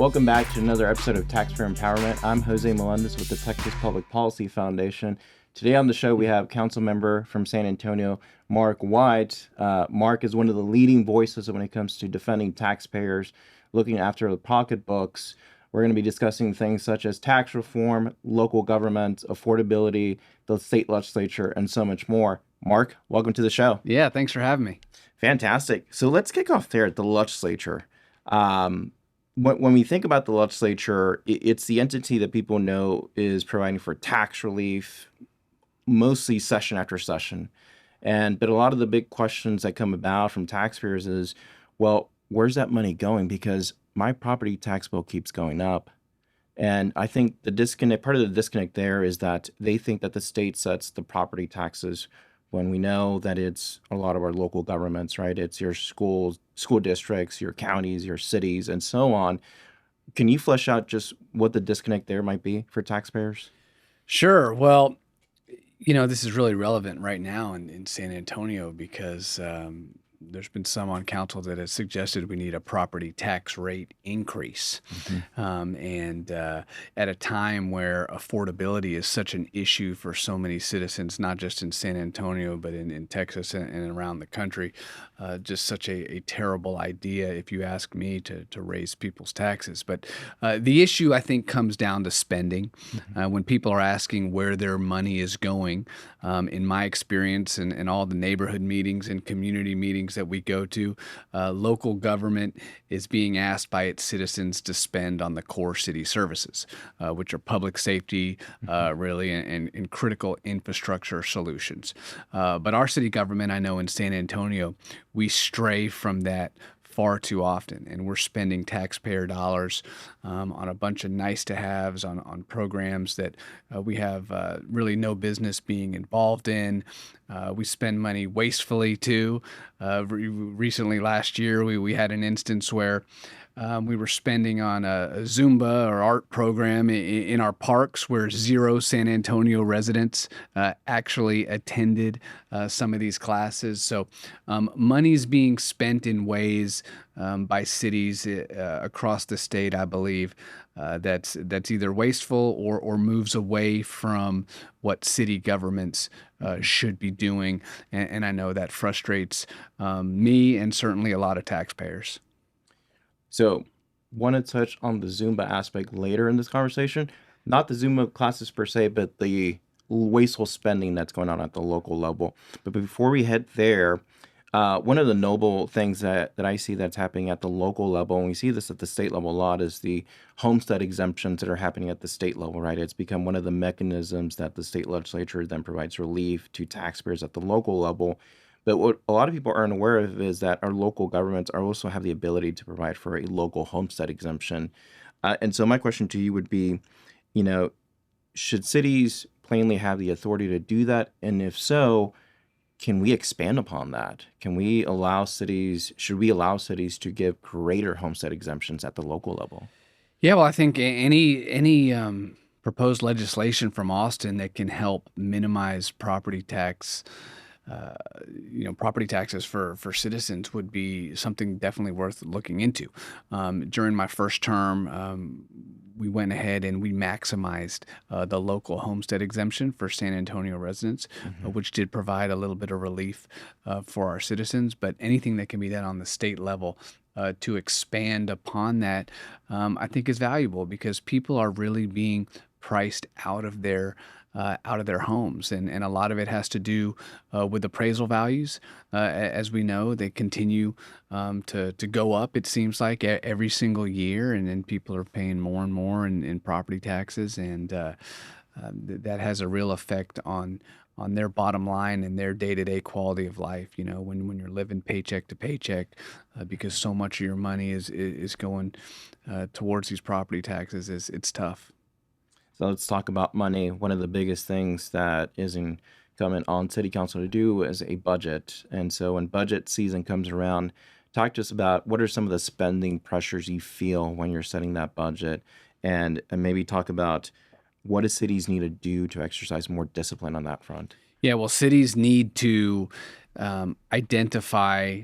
Welcome back to another episode of Taxpayer Empowerment. I'm Jose Melendez with the Texas Public Policy Foundation. Today on the show, we have Council Member from San Antonio, Marc Whyte. Marc is one of the leading voices when it comes to defending taxpayers, looking after the pocketbooks. We're going to be discussing things such as tax reform, local government, affordability, the state legislature, and so much more. Marc, welcome to the show. Yeah, thanks for having me. Fantastic. So let's kick off there at the legislature. When we think about the legislature, it's the entity that people know is providing for tax relief, mostly session after session. But a lot of the big questions that come about from taxpayers is, well, where's that money going? Because my property tax bill keeps going up. And I think part of the disconnect there is that they think that the state sets the property taxes when we know that it's a lot of our local governments, right? It's your schools, school districts, your counties, your cities, and so on. Can you flesh out just what the disconnect there might be for taxpayers? Sure. Well, this is really relevant right now in San Antonio because there's been some on council that has suggested we need a property tax rate increase. And at a time where affordability is such an issue for so many citizens, not just in San Antonio, but in Texas and around the country, just such a terrible idea, if you ask me, to raise people's taxes. But the issue, I think, comes down to spending. When people are asking where their money is going, in my experience and all the neighborhood meetings and community meetings that we go to, local government is being asked by its citizens to spend on the core city services, which are public safety, really, and critical infrastructure solutions. But our city government, I know in San Antonio, we stray from that far too often, and we're spending taxpayer dollars on a bunch of nice to haves, on programs that we have really no business being involved in. We spend money wastefully too. Recently, last year, we had an instance where we were spending on a Zumba or art program in our parks where 0 San Antonio residents actually attended some of these classes. So money's being spent in ways by cities across the state, I believe, that's either wasteful or moves away from what city governments should be doing. And I know that frustrates me and certainly a lot of taxpayers. So, want to touch on the Zumba aspect later in this conversation. Not the Zumba classes per se, but the wasteful spending that's going on at the local level. But before we head there, one of the noble things that I see that's happening at the local level, and we see this at the state level a lot, is the homestead exemptions that are happening at the state level, right? It's become one of the mechanisms that the state legislature then provides relief to taxpayers at the local level. But what a lot of people aren't aware of is that our local governments also have the ability to provide for a local homestead exemption. And so my question to you would be, should cities plainly have the authority to do that? And if so, can we expand upon that? Should we allow cities to give greater homestead exemptions at the local level? Yeah, well, I think any proposed legislation from Austin that can help minimize property taxes for citizens would be something definitely worth looking into. During my first term, we went ahead and we maximized the local homestead exemption for San Antonio residents, which did provide a little bit of relief for our citizens. But anything that can be done on the state level to expand upon that, I think is valuable because people are really being priced out of their homes, and a lot of it has to do with appraisal values. As we know, they continue to go up. It seems like every single year, and then people are paying more and more in property taxes, and that has a real effect on their bottom line and their day-to-day quality of life. When you're living paycheck to paycheck, because so much of your money is going towards these property taxes, it's tough. So let's talk about money. One of the biggest things that is incumbent on city council to do is a budget. And so when budget season comes around, talk to us about what are some of the spending pressures you feel when you're setting that budget, and maybe talk about what do cities need to do to exercise more discipline on that front? Yeah, well, cities need to identify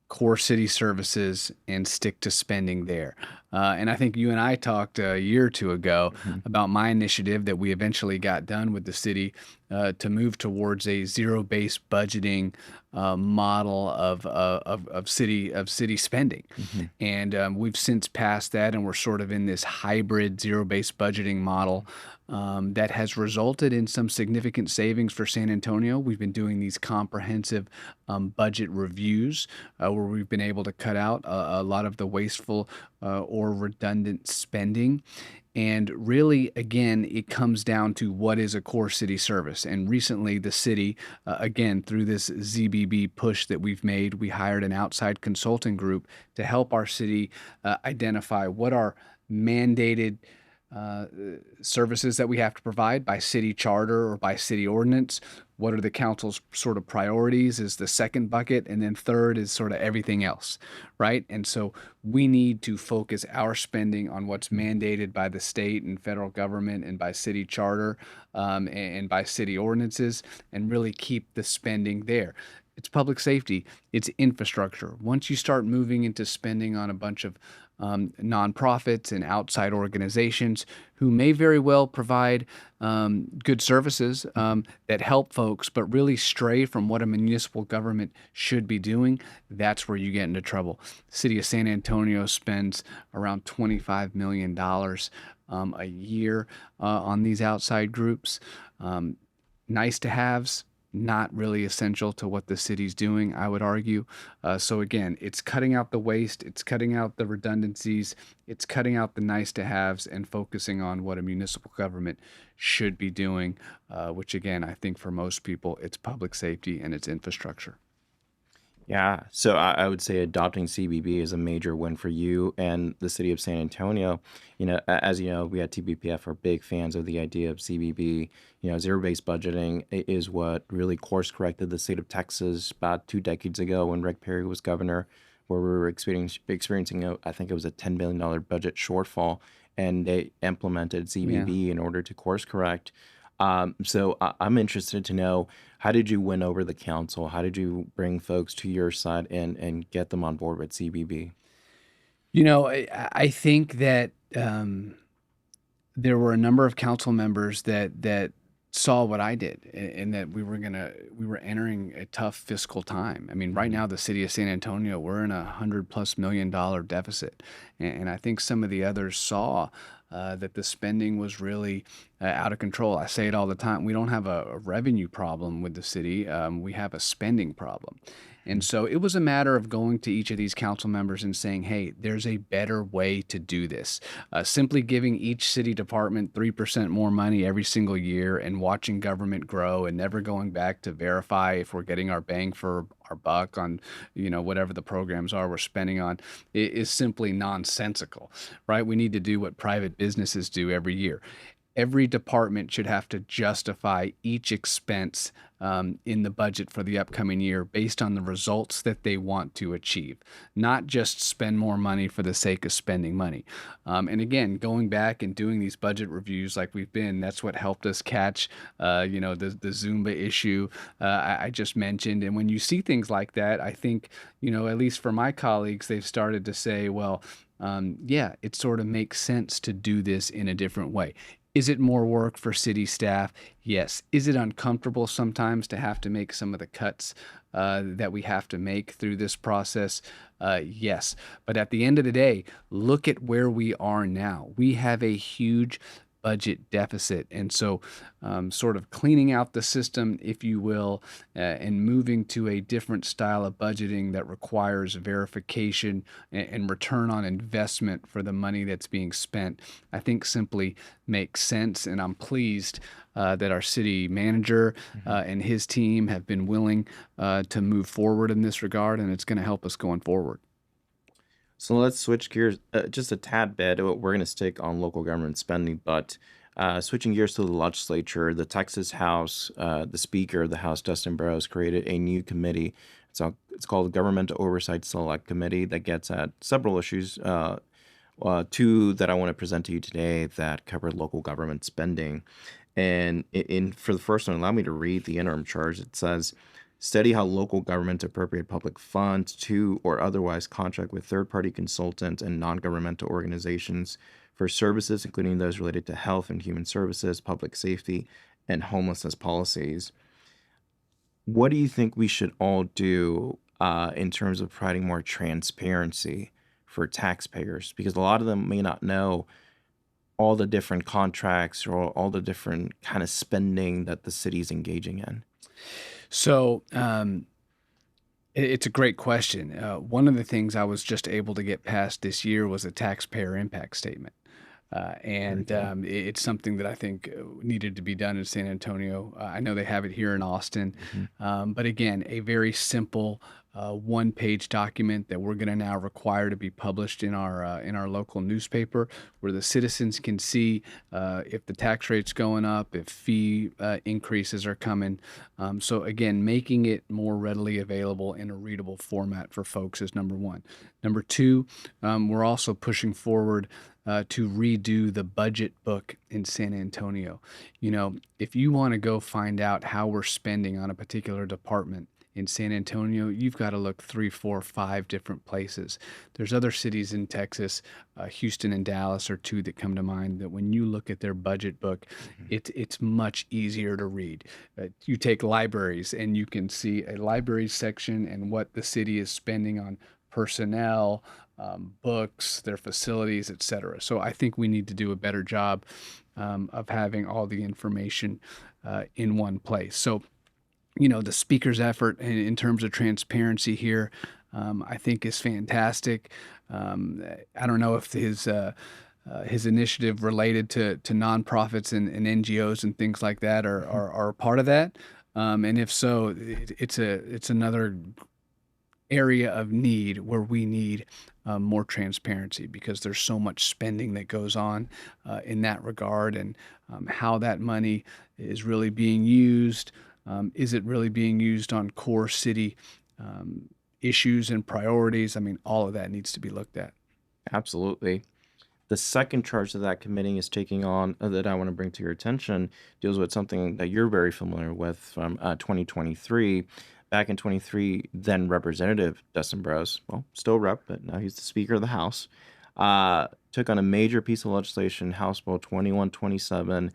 core city services and stick to spending there. And I think you and I talked a year or two ago Mhm. about my initiative that we eventually got done with the city to move towards a zero-based budgeting model of city spending. Mhm. And we've since passed that, and we're sort of in this hybrid zero-based budgeting model that has resulted in some significant savings for San Antonio. We've been doing these comprehensive budget reviews where we've been able to cut out a lot of the wasteful or redundant spending. And really, again, it comes down to what is a core city service. And recently, the city, again, through this ZBB push that we've made, we hired an outside consulting group to help our city identify what are mandated uh, services that we have to provide by city charter or by city ordinance. What are the council's sort of priorities is the second bucket. And then third is sort of everything else, right? And so we need to focus our spending on what's mandated by the state and federal government and by city charter and by city ordinances and really keep the spending there. It's public safety, it's infrastructure. Once you start moving into spending on a bunch of nonprofits and outside organizations who may very well provide good services that help folks, but really stray from what a municipal government should be doing, that's where you get into trouble. The city of San Antonio spends around $25 million a year on these outside groups. Nice to haves, not really essential to what the city's doing, I would argue. So again, it's cutting out the waste, it's cutting out the redundancies, it's cutting out the nice to haves and focusing on what a municipal government should be doing, which again, I think for most people, it's public safety and it's infrastructure. Yeah, so I would say adopting CBB is a major win for you and the city of San Antonio. As you know, we at TPPF are big fans of the idea of CBB. Zero-based budgeting is what really course corrected the state of Texas about 2 decades ago when Rick Perry was governor, where we were experiencing I think it was a $10 billion budget shortfall, and they implemented Yeah. CBB in order to course correct. So I'm interested to know, how did you win over the council? How did you bring folks to your side and get them on board with CBB? I think that there were a number of council members that saw what I did and that we were entering a tough fiscal time. I mean, right Mhm. now the city of San Antonio, we're in $100+ million deficit, and I think some of the others saw that the spending was really out of control. I say it all the time. We don't have a revenue problem with the city. We have a spending problem. And so it was a matter of going to each of these council members and saying, hey, there's a better way to do this. Simply giving each city department 3% more money every single year and watching government grow and never going back to verify if we're getting our bang for our buck on, whatever the programs are we're spending on is simply nonsensical, right? We need to do what private businesses do every year. Every department should have to justify each expense in the budget for the upcoming year based on the results that they want to achieve, not just spend more money for the sake of spending money. And again, going back and doing these budget reviews like we've been, that's what helped us catch, the Zumba issue I just mentioned. And when you see things like that, I think, at least for my colleagues, they've started to say, well, yeah, it sort of makes sense to do this in a different way. Is it more work for city staff? Yes. Is it uncomfortable sometimes to have to make some of the cuts that we have to make through this process? Yes. But at the end of the day, look at where we are now. We have a huge budget deficit. And so, sort of cleaning out the system, if you will, and moving to a different style of budgeting that requires verification and return on investment for the money that's being spent, I think simply makes sense. And I'm pleased that our city manager Mhm. and his team have been willing to move forward in this regard, and it's going to help us going forward. So let's switch gears just a tad bit. We're going to stick on local government spending, but switching gears to the legislature, the Texas House, the Speaker of the House, Dustin Burrows, created a new committee. It's called the Government Oversight Select Committee that gets at several issues. Two that I want to present to you today that cover local government spending. And for the first one, allow me to read the interim charge. It says, study how local governments appropriate public funds to or otherwise contract with third-party consultants and non-governmental organizations for services, including those related to health and human services, public safety, and homelessness policies. What do you think we should all do in terms of providing more transparency for taxpayers? Because a lot of them may not know all the different contracts or all the different kind of spending that the city's engaging in. So it's a great question. One of the things I was just able to get past this year was a taxpayer impact statement. And cool. it's something that I think needed to be done in San Antonio. I know they have it here in Austin, but again, a very simple one-page document that we're going to now require to be published in our local newspaper, where the citizens can see if the tax rate's going up, if fee increases are coming. So again, making it more readily available in a readable format for folks is number one. Number two, we're also pushing forward to redo the budget book in San Antonio. You know, if you want to go find out how we're spending on a particular department in San Antonio, you've got to look 3, 4, 5 different places. There's other cities in Texas, Houston and Dallas are two that come to mind, that when you look at their budget book, it's much easier to read. You take libraries and you can see a library section and what the city is spending on personnel, books, their facilities, et cetera. So I think we need to do a better job of having all the information in one place. So, you know, the speaker's effort in terms of transparency here, I think is fantastic. I don't know if his initiative related to nonprofits and NGOs and things like that are a part of that. And if so, it's another area of need where we need more transparency, because there's so much spending that goes on in that regard, and how that money is really being used. Is it really being used on core city issues and priorities? I mean, all of that needs to be looked at. Absolutely. The second charge that committee is taking on that I want to bring to your attention deals with something that you're very familiar with from 2023. Back in 23, then Representative Dustin Burrows, well, still rep, but now he's the Speaker of the House, took on a major piece of legislation, House Bill 2127,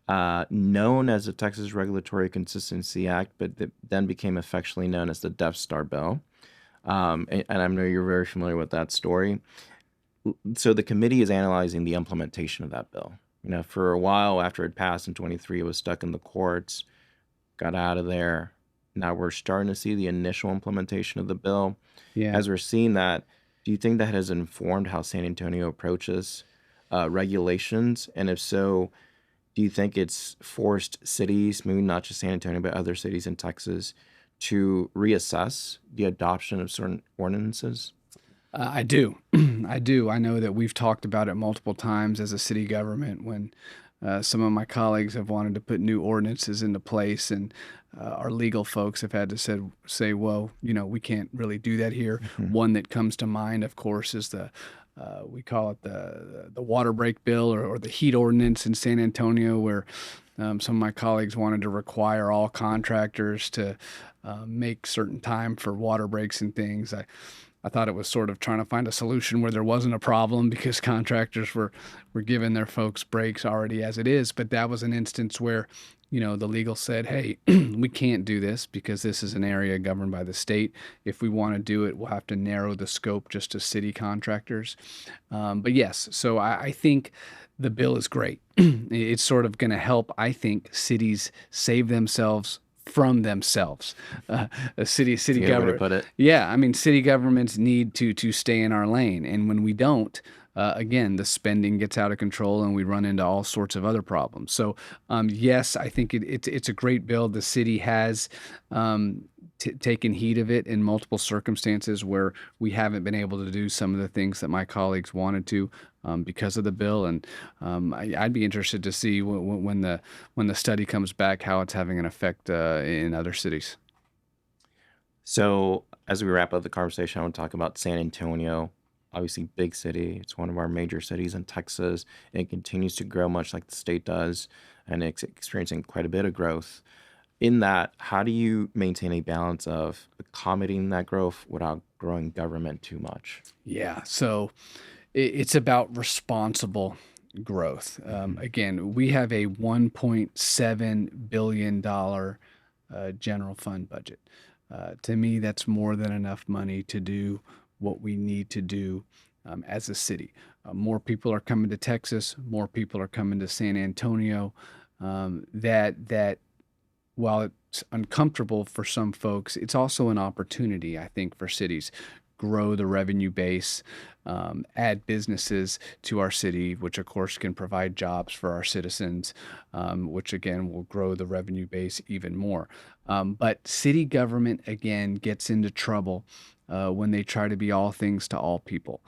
known as the Texas Regulatory Consistency Act, but that then became affectionately known as the Death Star Bill. And I know you're very familiar with that story. So the committee is analyzing the implementation of that bill. You know, for a while after it passed in 23, it was stuck in the courts, got out of there. Now we're starting to see the initial implementation of the bill. Yeah. As we're seeing that, do you think that has informed how San Antonio approaches regulations? And if so, do you think it's forced cities, maybe not just San Antonio, but other cities in Texas, to reassess the adoption of certain ordinances? I do. I do. I know that we've talked about it multiple times as a city government when some of my colleagues have wanted to put new ordinances into place, and our legal folks have had to say, well, you know, we can't really do that here. One that comes to mind, of course, is we call it the water break bill or the heat ordinance in San Antonio, where some of my colleagues wanted to require all contractors to make certain time for water breaks and things. I thought it was sort of trying to find a solution where there wasn't a problem, because contractors were giving their folks breaks already as it is. But that was an instance where, you know, the legal said, hey, we can't do this because this is an area governed by the state. If we want to do it, we'll have to narrow the scope just to city contractors. But yes, so I think the bill is great. It's sort of going to help, I think, cities save themselves from themselves. A city government. Put it. Yeah, I mean, city governments need to stay in our lane, and when we don't, again, the spending gets out of control, and we run into all sorts of other problems. So, yes, I think it's a great bill. The city has taken heed of it in multiple circumstances where we haven't been able to do some of the things that my colleagues wanted to because of the bill, and I'd be interested to see when the study comes back how it's having an effect in other cities. So as we wrap up the conversation, I want to talk about San Antonio. Obviously, big city. It's one of our major cities in Texas, and it continues to grow much like the state does, and it's experiencing quite a bit of growth. in that, how do you maintain a balance of accommodating that growth without growing government too much? Yeah. So it's about responsible growth. Mhm. Again, we have a $1.7 billion general fund budget. To me, that's more than enough money to do what we need to do as a city. More people are coming to Texas. More people are coming to San Antonio. That while it's uncomfortable for some folks, it's also an opportunity, I think, for cities. Grow the revenue base, add businesses to our city, which of course can provide jobs for our citizens, which again will grow the revenue base even more. But city government again gets into trouble when they try to be all things to all people.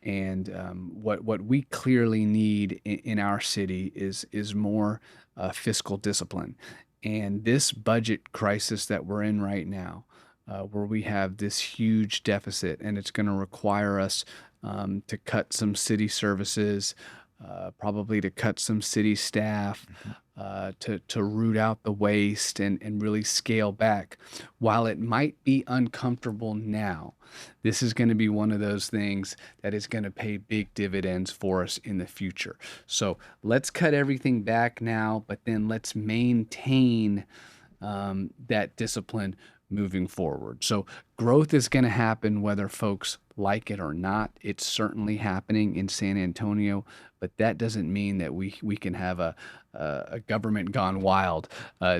Mhm. And what we clearly need in our city is more fiscal discipline. And this budget crisis that we're in right now, where we have this huge deficit, and it's going to require us to cut some city services, probably to cut some city staff, Mhm. to root out the waste and really scale back. While it might be uncomfortable now, this is going to be one of those things that is going to pay big dividends for us in the future. So let's cut everything back now, but then let's maintain that discipline moving forward. So growth is going to happen whether folks like it or not. It's certainly happening in San Antonio, but that doesn't mean that we can have a government gone wild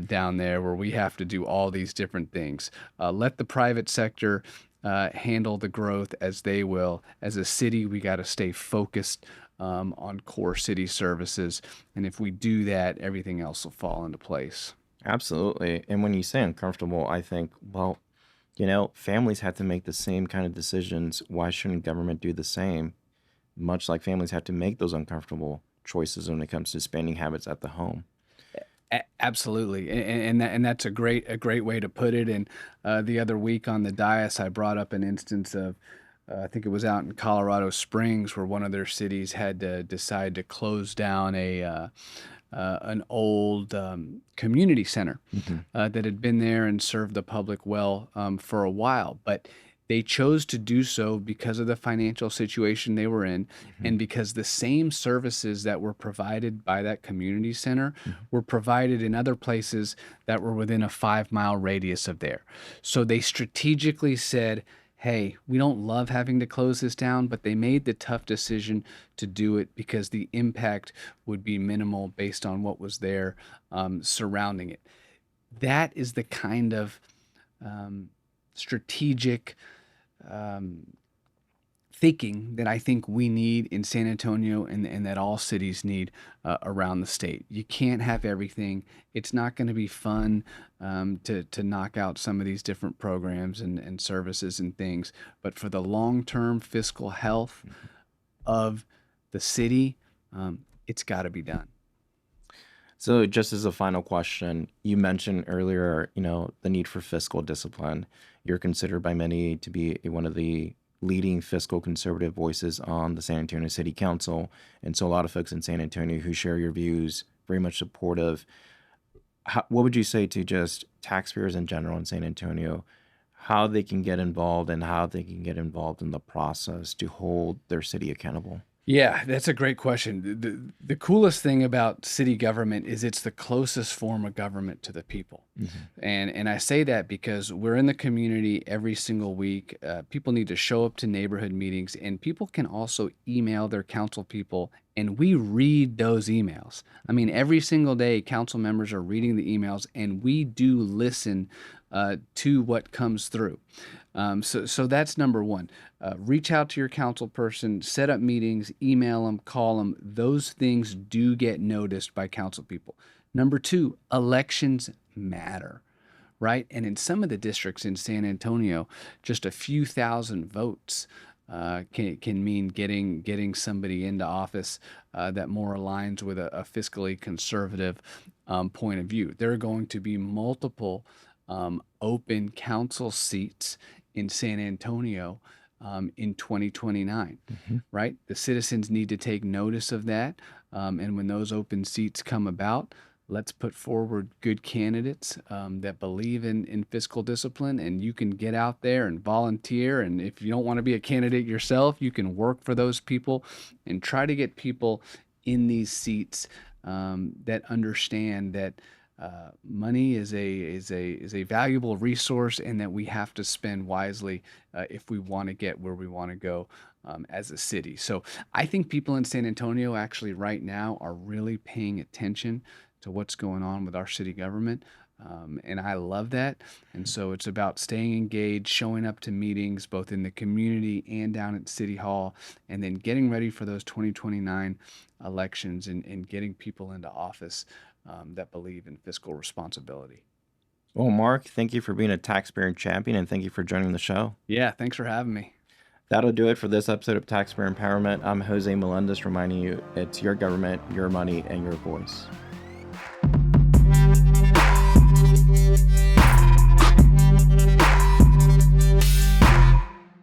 down there where we have to do all these different things. Let the private sector handle the growth as they will. As a city, we got to stay focused on core city services, and if we do that, everything else will fall into place. Absolutely. And when you say uncomfortable, I think, well, families have to make the same kind of decisions. Why shouldn't government do the same? Much like families have to make those uncomfortable choices when it comes to spending habits at the home. Absolutely, and that's a great way to put it. And the other week on the dais, I brought up an instance of I think it was out in Colorado Springs where one of their cities had to decide to close down a an old community center Hmm. that had been there and served the public well for a while, but they chose to do so because of the financial situation they were in, Hmm. and because the same services that were provided by that community center Hmm. were provided in other places that were within a 5 mile radius of there. So they strategically said, hey, we don't love having to close this down, but they made the tough decision to do it because the impact would be minimal based on what was there surrounding it. That is the kind of strategic um, thinking that I think we need in San Antonio and that all cities need around the state. You can't have everything. It's not going to be fun to knock out some of these different programs and services and things. But for the long term fiscal health of the city, it's got to be done. So, just as a final question, you mentioned earlier, the need for fiscal discipline. You're considered by many to be one of the leading fiscal conservative voices on the San Antonio City Council. And so, a lot of folks in San Antonio who share your views, very much supportive. What would you say to just taxpayers in general in San Antonio, how they can get involved and how they can get involved in the process to hold their city accountable? Yeah, that's a great question. The coolest thing about city government is it's the closest form of government to the people. Hmm. And I say that because we're in the community every single week. People need to show up to neighborhood meetings, and people can also email their council people, and we read those emails. I mean, every single day, council members are reading the emails, and we do listen to what comes through. So that's number one. Reach out to your council person, set up meetings, email them, call them. Those things do get noticed by council people. Number two, elections matter, right? And in some of the districts in San Antonio, just a few thousand votes can mean getting somebody into office that more aligns with a fiscally conservative point of view. There are going to be multiple open council seats in San Antonio in 2029, Hmm. right? The citizens need to take notice of that. And when those open seats come about, Let's put forward good candidates that believe in fiscal discipline, and you can get out there and volunteer. And if you don't want to be a candidate yourself, you can work for those people and try to get people in these seats that understand that money is a valuable resource, and that we have to spend wisely if we want to get where we want to go as a city. So I think people in San Antonio actually right now are really paying attention to what's going on with our city government. And I love that. And so it's about staying engaged, showing up to meetings both in the community and down at City Hall, and then getting ready for those 2029 elections, and getting people into office that believe in fiscal responsibility. Well, Mark, thank you for being a taxpayer champion, and thank you for joining the show. Yeah, thanks for having me. That'll do it for this episode of Taxpayer Empowerment. I'm Jose Melendez, reminding you it's your government, your money, and your voice.